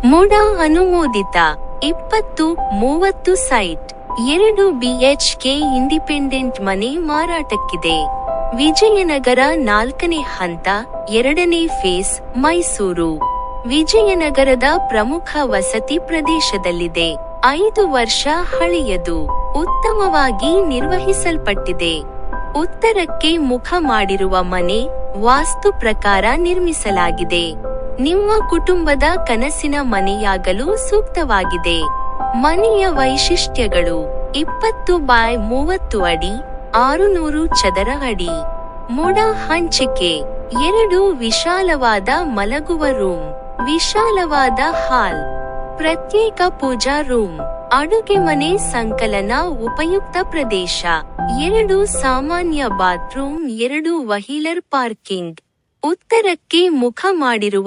MUDA ಅನುಮೋದಿತ 20-30 site 2 BHK independent ಮನೆ ಮಾರಾಟಕ್ಕಿದೆ. ವಿಜಯನಗರ 4ನೇ ಹಂತ 2ನೇ ಫೇಸ್ ಮೈಸೂರು. ವಿಜಯನಗರದ ಪ್ರಮುಖ ವಸತಿ ಪ್ರದೇಶದಲ್ಲಿದೆ. 5 ವರ್ಷ ಹಳೆಯದು. ಉತ್ತಮವಾಗಿ ನಿರ್ವಹಿಸಲ್ಪಟ್ಟಿದೆ. ಉತ್ತರಕ್ಕೆ ಮುಖ ಮಾಡಿರುವ ಮನೆ ವಾಸ್ತು ಪ್ರಕಾರ ನಿರ್ಮಿಸಲಾಗಿದೆ. ನಿಮ್ಮ ಕುಟುಂಬದ ಕನಸಿನ ಮನೆಯಾಗಲು ಸೂಕ್ತವಾಗಿದೆ. ಮನೆಯ ವೈಶಿಷ್ಟ್ಯಗಳು: 20x30 ಅಡಿ, 600 ಚದರ ಅಡಿ. ಮುಡ ಹಂಚಿಕೆ: 2 ವಿಶಾಲವಾದ ಮಲಗುವ ರೂಮ್, ವಿಶಾಲವಾದ ಹಾಲ್, ಪ್ರತ್ಯೇಕ ಪೂಜಾ ರೂಮ್, ಅಡುಗೆ ಮನೆ, ಸಂಕಲನ, ಉಪಯುಕ್ತ ಪ್ರದೇಶ, 2 ಸಾಮಾನ್ಯ ಬಾತ್ರೂಮ್, 2 ವಹೀಲರ್ ಪಾರ್ಕಿಂಗ್. ಉತ್ತರಕ್ಕೆ ಮುಖ ಮಾಡಿರುವ